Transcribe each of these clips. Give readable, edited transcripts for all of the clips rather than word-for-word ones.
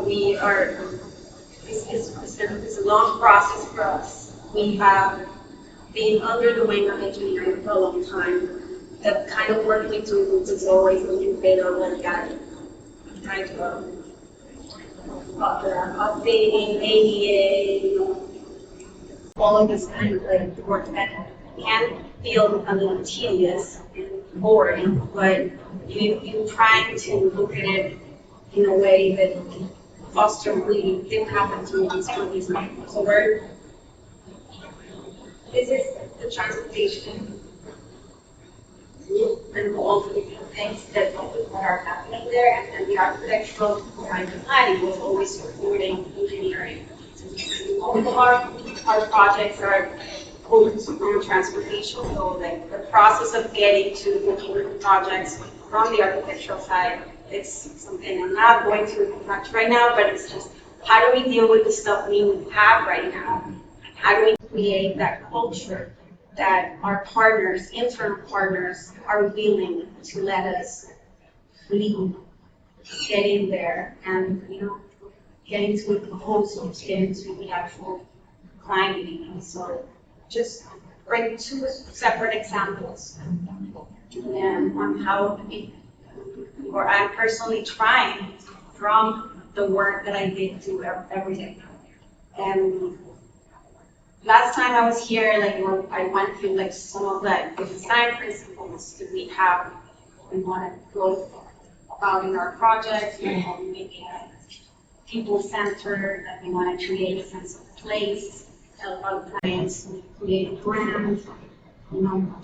we are, it's a long process for us. We have been under the wing of engineering for a long time. The kind of work we do is always a little bit of like that kind of updating, ADA, all of this kind of like work that can feel a little tedious and boring, but you trying to look at it in a way that foster really didn't happen to these companies. So this is the transportation and all the things that are happening there, and then the architectural design and planning was always supporting engineering. All of our projects are focused on transportation, so like the process of getting to the projects from the architectural side, it's something I'm not going to touch right now, but it's just how do we deal with the stuff we have right now? How do we create that culture that our partners, internal partners, are willing to let us lead, get in there, and get into the proposals, get into the actual client meeting. So just bring two separate examples on how or I'm personally trying from the work that I did do every day. And last time I was here, like I went through like some of the design principles that we want to go about in our projects. We want to make it people-centered, that we want to create a sense of place, help our clients create a brand,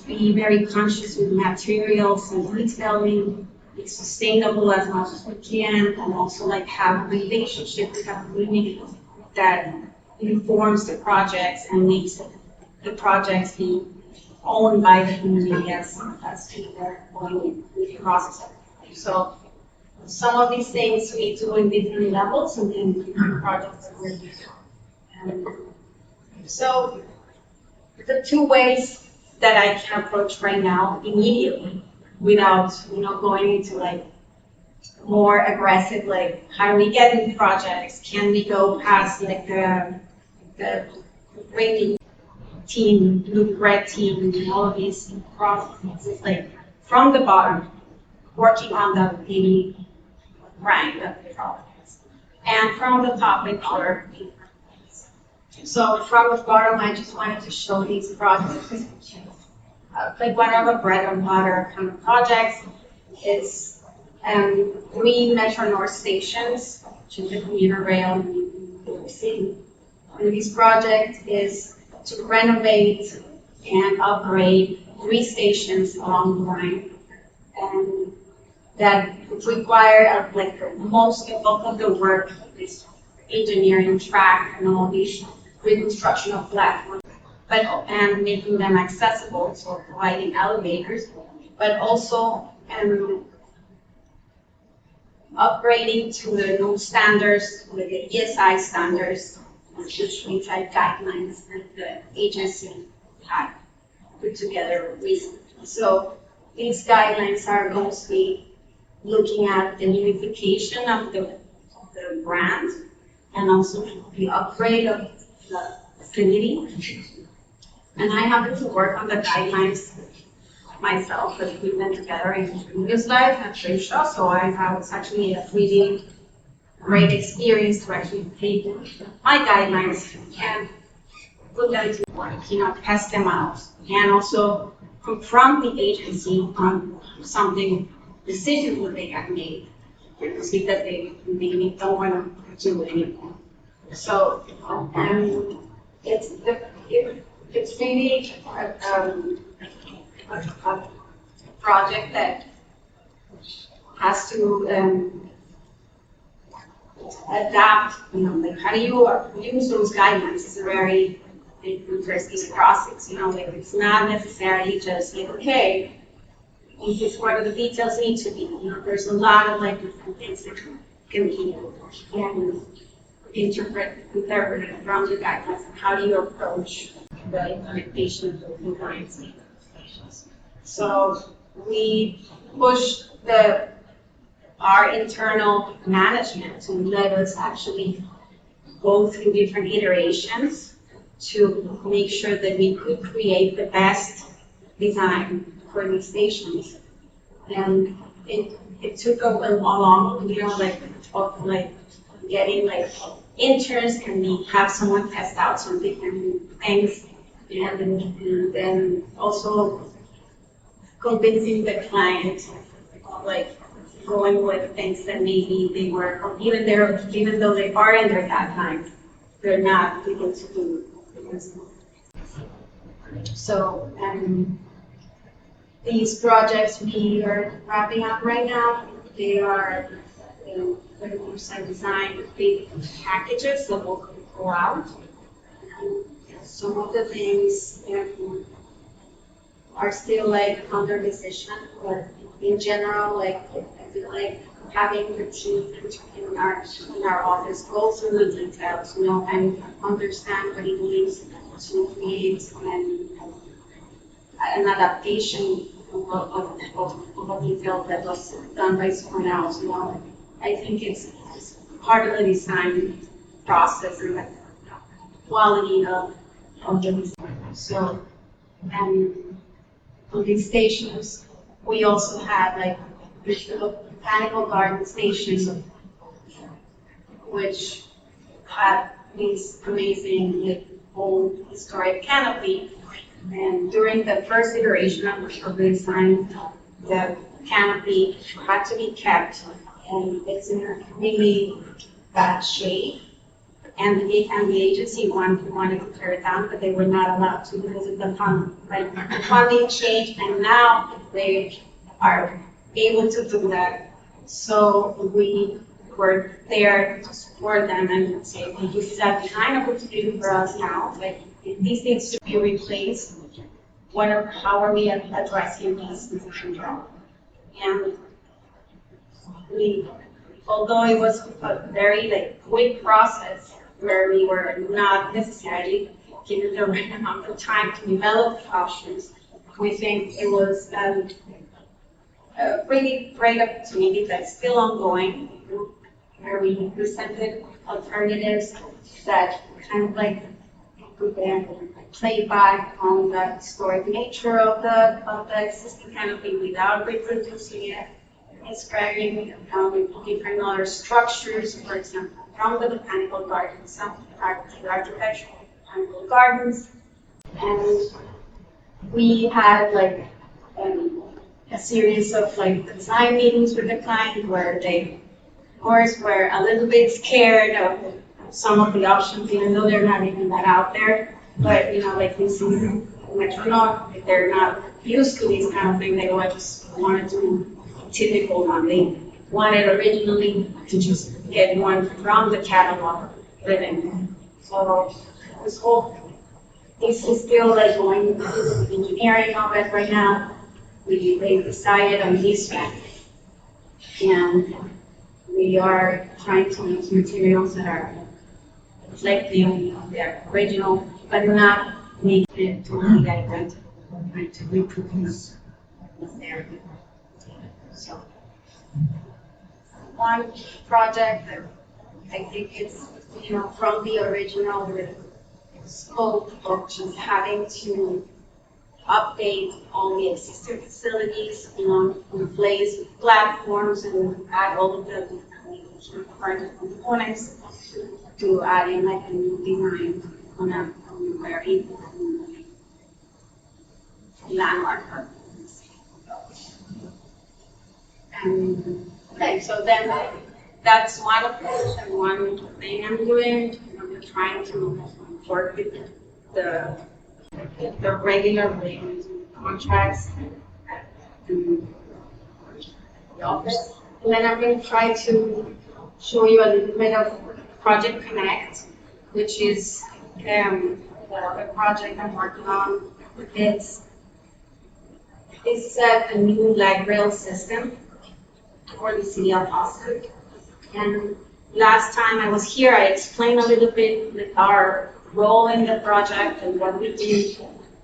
be very conscious with materials and detailing, be sustainable as much as we can, and also like have a relationship with our community that informs the projects and makes the projects be owned by the community as people going through the process. So some of these things we do in different levels and in different projects that we're doing. So the two ways that I can approach right now immediately without going into like more aggressive, like how do we get into projects? Can we go past like the rating team, blue red team, and all of these processes, like from the bottom, working on the rank of the projects, and from the top, make sure. So from the bottom, I just wanted to show these projects. Like one of the bread and butter kind of projects is 3 Metro North stations, which is the commuter rail in New York City. And this project is to renovate and upgrade 3 stations along the line, and that would require like most of the work is engineering track and all these reconstruction of platforms, and making them accessible, so providing elevators, but also upgrading to the new standards, with the ESI standards, which type guidelines that the agency had put together recently. So these guidelines are mostly looking at the unification of the brand and also the upgrade of the facility. And I happened to work on the guidelines myself, but we went together in previous life at Renjifo, so I was actually a really great experience to actually take my guidelines and put them to work, test them out, and also confront the agency on something, decisions that they have made, because they maybe don't want to do it anymore. So it's really a project that has to adapt, like how do you use those guidelines? It's a very interesting process, like it's not necessarily just like, okay, this is what the details need to be. There's a lot of like different things that can be interpreted from the guidelines. How do you approach the implementation of the compliance? So we push the our internal management to let us actually go through different iterations to make sure that we could create the best design for these stations. And it took a long, like getting like interns, and we have someone test out some different things, and then also convincing the client, like going with things that maybe they were, or even though they are in their guidelines, they're not able to do. So, these projects we are wrapping up right now, they are 30% design big packages that will go out. Some of the things are still like under decision, but in general, like I feel like having the team in our office go through the details, and understand what it means to create an adaptation of a detail that was done by someone else. I think it's part of the design process and the quality of the design. So, on these stations, we also had like this little botanical garden stations, which had these amazing like old historic canopy. And during the first iteration of the design, the canopy had to be kept, and it's in a really bad shape. And the agency wanted to tear it down, but they were not allowed to because of the funding changed, and now they are able to do that. So we were there to support them and say, okay, this is a design opportunity for us now. Like, if these needs to be replaced, how are we addressing these design problems? And although it was a very quick process where we were not necessarily given the right amount of time to develop options, we think it was a really great opportunity that's still ongoing, where we presented alternatives that kind of play back on the historic nature of the existing canopy without reproducing it, inspiring different other structures, for example, from the botanical gardens, some architectural botanical gardens. And we had a series of design meetings with the client where they, of course, were a little bit scared of some of the options, even though they're not even that out there. But this is metronome, if they're not used to these kind of thing, they just wanted to typical one. They wanted originally to just get one from the catalog written. So this is still going through the engineering of it right now. They decided on this one, and we are trying to use materials that are reflecting the original, but not making it totally identical, trying to reproduce there. So, one project that I think is, from the original scope of just having to update all the existing facilities, replace platforms and add all of the components to add in a new design on a very landmark. Okay, so then that's one approach and one thing I'm doing. I'm trying to work with the regular contracts in the office. And then I'm going to try to show you a little bit of Project Connect, which is the project I'm working on. It's a new light rail system for the city of Austin. And last time I was here, I explained a little bit with our role in the project and what we do.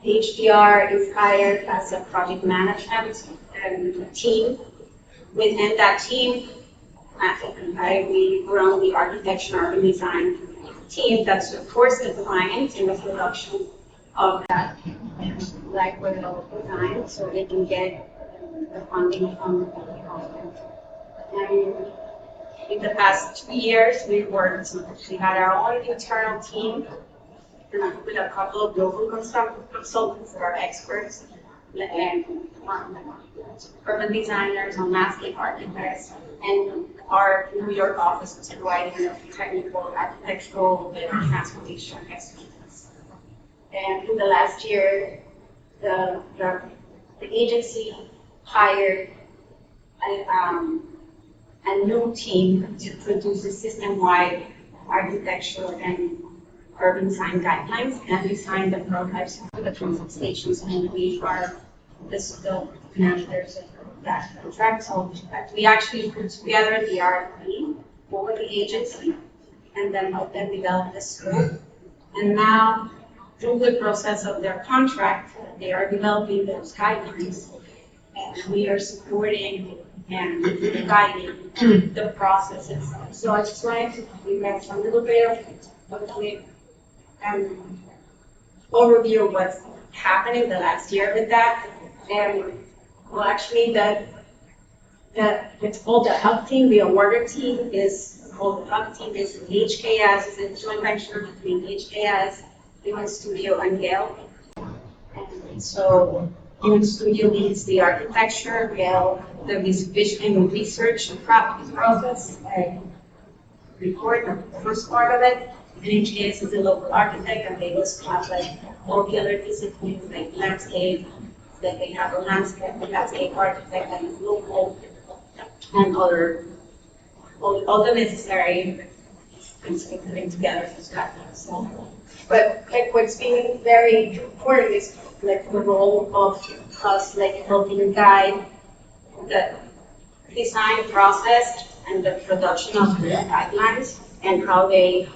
HDR is hired as a project management team. Within that team, and we run the architecture and design team that supports the client in the production of that library design so they can get the funding from the government. And in the past 2 years, we had our own internal team with a couple of local consultants that are experts and urban designers and landscape architects, and our New York office is providing technical, architectural, and transportation expertise. And in the last year, the agency hired a new team to produce a system-wide architectural and urban design guidelines and design the prototypes for the transit stations, and we are the managers of that contract. So we actually put together the RFP for the agency and then help them develop the scope. And now, through the process of their contract, they are developing those guidelines, and we are supporting and guiding the process itself. So I just wanted to give you guys a little bit of a quick overview of what's happened in the last year with that. And well, actually, it's called the Hub Team. The awarded team is called the Hub Team. It's HKS. It's a joint venture between HKS, Human Studio, and Gale. And so Human Studio leads the architecture, Gale the vision and research process, report the first part of it. And HKS is a local architect, and they also have like all the other disciplines like landscape. That they have a landscape architect that is local, and other all the necessary things putting together for that. So, but like what's been very important is like the role of us like helping guide the design process and the production of the guidelines and how they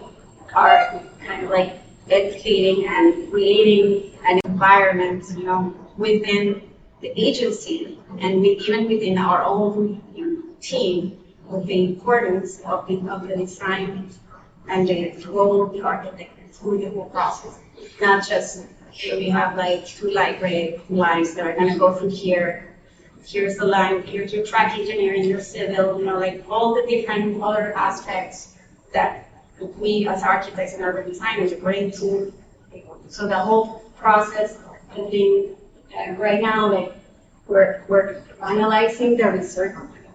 are kind of like educating and creating an environment, you know, within the agency and even within our own team of the importance of the design and the role of the architect through the whole process. Not just we have like 2 light gray lines that are going to go through here. Here's the line, here's your track engineering, your civil, you know, like all the different other aspects that we as architects and urban designers bring to. So the whole process has been right now, like we're finalizing the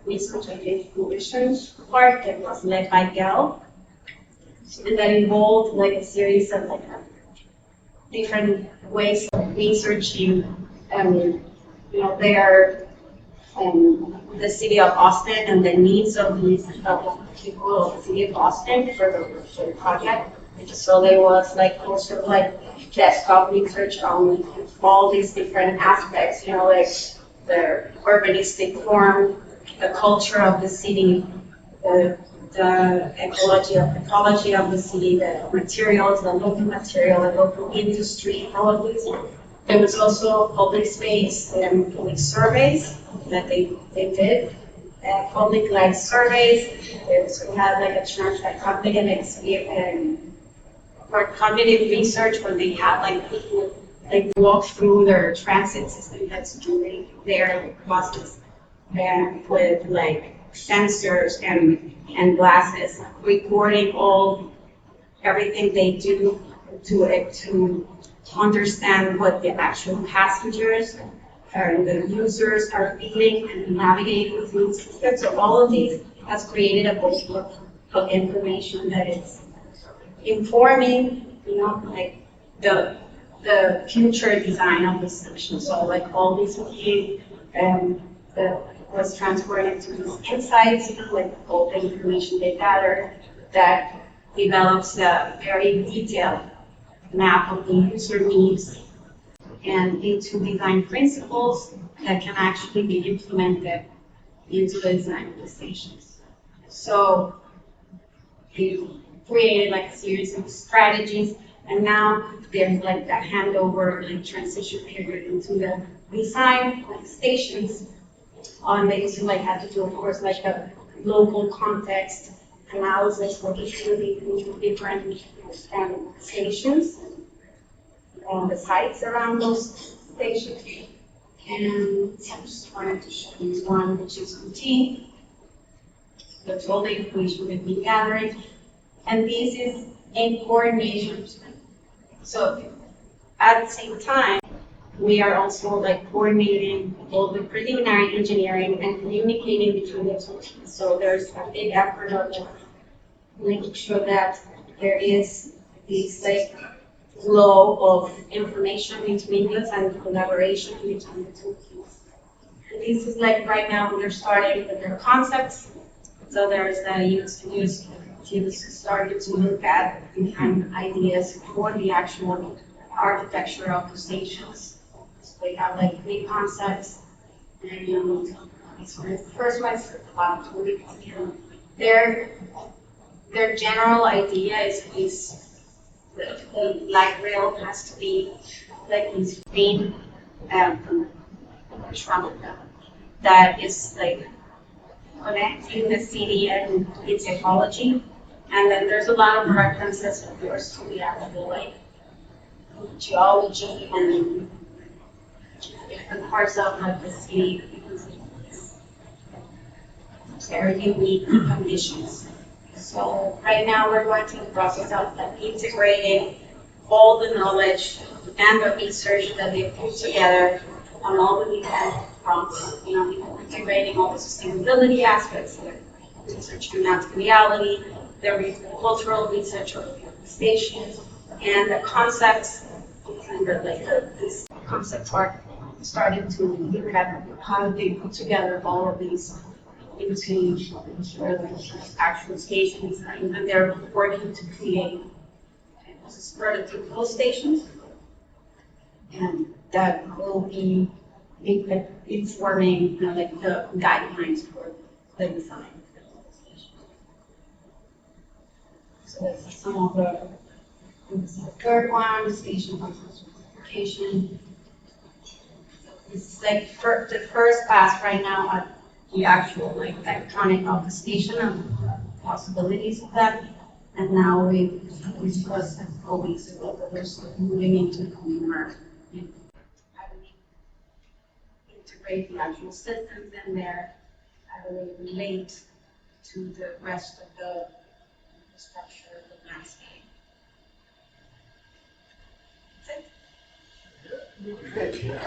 research and innovation part that was led by Gal, and that involved like a series of like different ways of researching, you know, the city of Austin and the needs of the people of the city of Austin for the project. So there was like also like desktop research on all these different aspects, you know, like the urbanistic form, the culture of the city, the ecology of the city, the materials, the local industry, all of these. There was also public space and public surveys that they did, public life surveys. We had like a chance at cognitive research when they have like people like walk through their transit system that's doing their buses and with like sensors and glasses recording everything they do to understand what the actual passengers and the users are feeling and navigating through the system. So all of these has created a body of information that is informing, you know, like the future design of the station. So like all this was transported to these insights, you know, like all the information they gathered that develops a very detailed map of the user needs and into design principles that can actually be implemented into the design of the stations. So we created like a series of strategies, and now there's like that handover, like transition period into the design of the stations. And they used to like have to do, of course, like a local context analysis for each of the different stations and the sites around those stations. And I just wanted to show you one, which is routine. That's all the information we've been gathering. And this is in coordination. So at the same time, we are also like coordinating all the preliminary engineering and communicating between the two. So there's a big effort of making sure that there is this like flow of information between us and collaboration between the two teams. And this is like right now we're starting with their concepts. So there's the use teams started to look at different ideas for the actual architecture of the stations. So they have like big concepts, and the first one's about 2 weeks. Their general idea is the light rail has to be like this green trunk that is like connecting the city and its ecology. And then there's a lot of references, of course, to the actual like geology and different parts of like the city because it's very unique conditions. So right now we're going through the process of like, integrating all the knowledge and the research that they've put together on all the different fronts. You know, integrating all the sustainability aspects, the research in materiality, the cultural research of the stations, and the concepts. And these concepts are starting to look at how they put together all of these into actual stations, and they're working to create prototypical stations, and that will be informing like the guidelines for the design. So that's some of the third one, the station classification. It's like the first pass right now at the actual like electronic of the station and possibilities of that. And now we discussed a couple weeks ago that we're moving into more how do we integrate the actual systems in there, how do they relate to the rest of the structure of the landscape. That's it.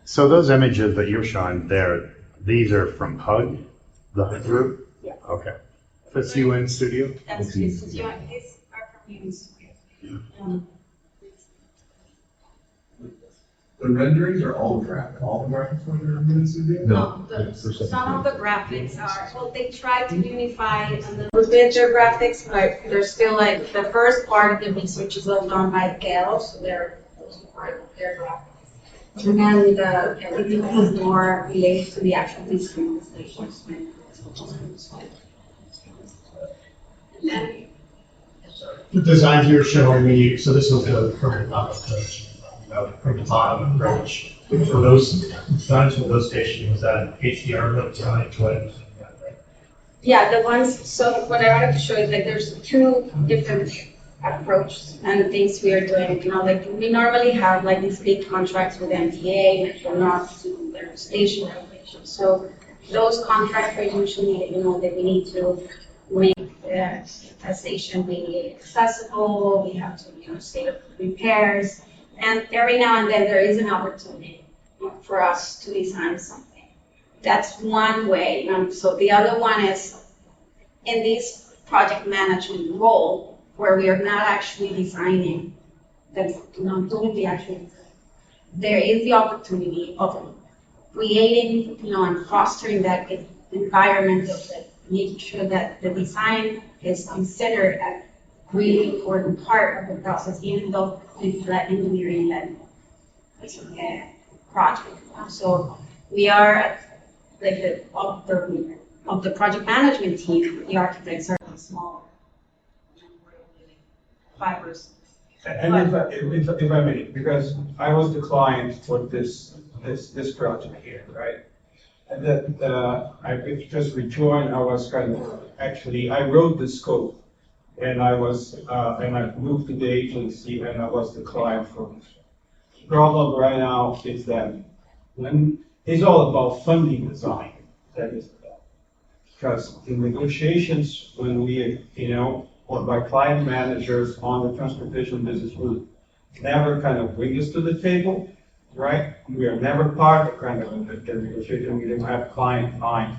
So those images that you're showing there, these are from HUG, the HUG group? Yeah. Okay. That's UN Studio? That's these are from UN Studio. The renderings are all graphic. All the graphics are in the studio? No, some of the graphics are, well, they try to unify a little bit their graphics, but they're still like, the first part of the research is all done by Gail, so they're part of their graphics. And then everything is more related to the actual design of the stations. And then, The designs you're showing me, so this was from the bottom approach. For those designs for those stations, was that HDR design? yeah, the ones, so what I wanted to show is like there's two different approaches and things we are doing. You know, like we normally have like these big contracts with MTA, which are not to their station regulations. So those contracts are usually, you know, that we need to make a station be accessible. We have to, you know, state of repairs. And every now and then there is an opportunity for us to design something. That's one way. So the other one is in this project management role where we are not actually designing, that's not doing the actual design. There is the opportunity of creating, you know, and fostering that environment of like, making sure that the design is considered a really important part of the process, even though it's that engineering-led project. So we are at like of the project management team. The architects are small, 5 or And if I may, because I was the client for this project here, right? And that, I just rejoined, I was kind of, actually, I wrote the scope. And I moved to the agency and I was the client for this. The problem right now is that when, it's all about funding design, that is. Because in negotiations, when we, or by client managers on the transportation business group, never kind of bring us to the table, right? We are never part of kind of the negotiation. We don't have client time,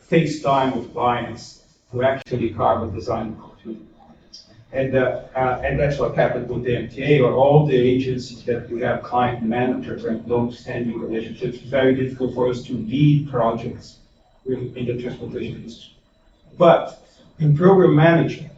face time with clients to actually carve a design opportunity. And that's what happened with the MTA or all the agencies that we have client managers and long-standing relationships. It's very difficult for us to lead projects in the transportation industry. But in program management,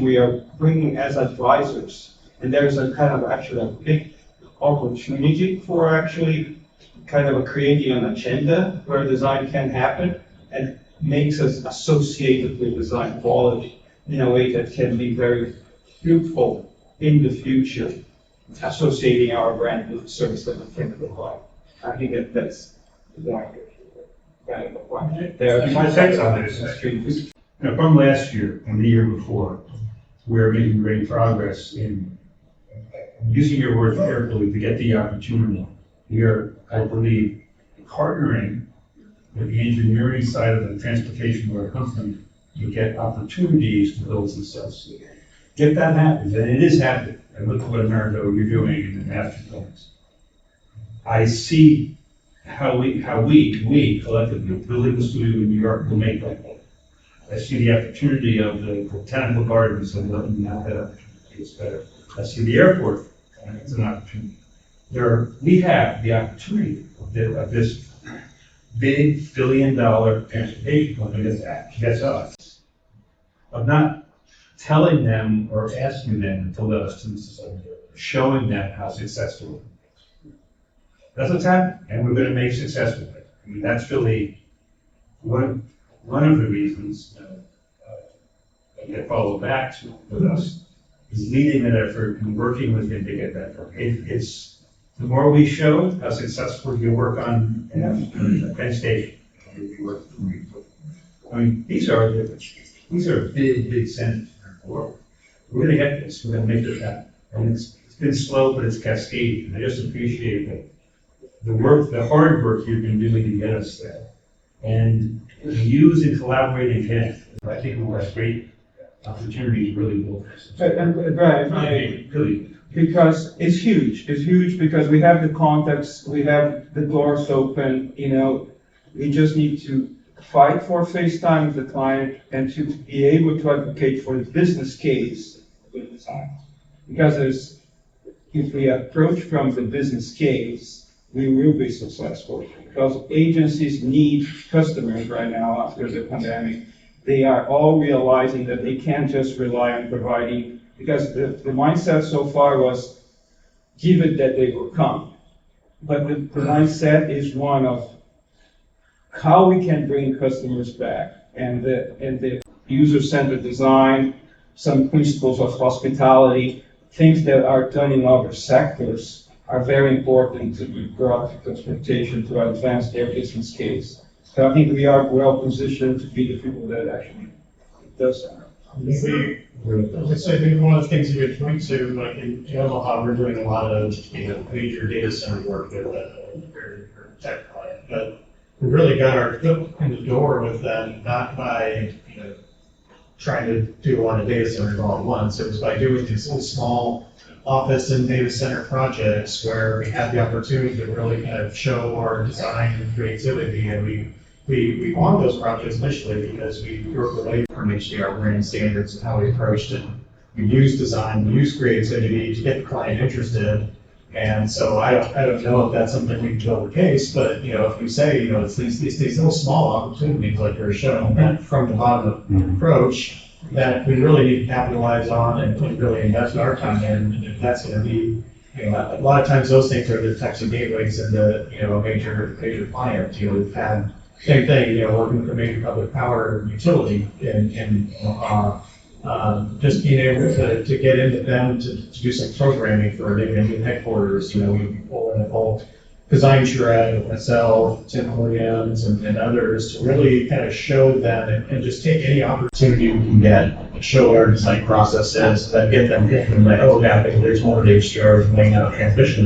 we are bringing as advisors, and there's a kind of actually a big opportunity for actually kind of creating an agenda where design can happen and makes us associated with design quality in a way that can be very fruitful in the future, associating our brand with the service that we can provide. I think that's the If I say something, from last year and the year before, we're making great progress in using your words carefully to get the opportunity. We are, I believe, partnering with the engineering side of the transportation of our company to get opportunities to build success. If that happens, and it is happening, and look at what America you're doing in the master plans. I see how we collectively, building the studio in New York will make that happen. I see the opportunity of the botanical gardens and letting that gets better. I see the airport, and it's an opportunity. We have the opportunity of this big billion-dollar transportation company that's us, of not telling them or asking them to let us to showing them how successful. That's what's happening, and we're going to make success with it. I mean, that's really one of the reasons that get followed back to with us is leading that effort and working with him to get that. It's the more we show how successful you work on Penn Station. I mean, these are big centers in the world. We're going to get this. We're going to make this happen. And it's been slow, but it's cascading. And I just appreciate that. The hard work you've been doing to get us there. And use and collaborate again. I think we'll have great opportunities to really build this. And Brad, really, because it's huge. It's huge because we have the contacts, we have the doors open, we just need to fight for face time with the client and to be able to advocate for the business case with the design. Because if we approach from the business case, we will be successful because agencies need customers right now after the pandemic. They are all realizing that they can't just rely on providing, because the mindset so far was give it that they will come. But the mindset is one of how we can bring customers back and the user-centered design, some principles of hospitality, things that are done in other sectors are very important to be brought to transportation to advance their business case. So I think we are well positioned to be the people that actually does that. I think one of the things you would point to, like in Omaha, we're doing a lot of major data center work with a tech client, but we really got our foot in the door with them, not by trying to do a lot of data centers all at once. It was by doing these little small office and data center projects where we had the opportunity to really kind of show our design and creativity. And we won those projects initially because we broke away from HDR brand standards and how we approached it. We used design, we used creativity to get the client interested. And so I don't know if that's something we can build a case, but if we say, it's these little small opportunities like you're showing, that from the bottom up approach that we really need to capitalize on and really invest our time in. And if that's going to be, a lot of times those things are the types of gateways into, a major client. We've had same thing, working with a major public power utility in just being able to get into them to do some programming for maybe a new headquarters, you know, we pull in a whole design shred, myself, Tim Williams, and others to really kind of show them and just take any opportunity we can get to show what our design process is, that get them thinking like, oh, yeah, there's more to extra laying out transmission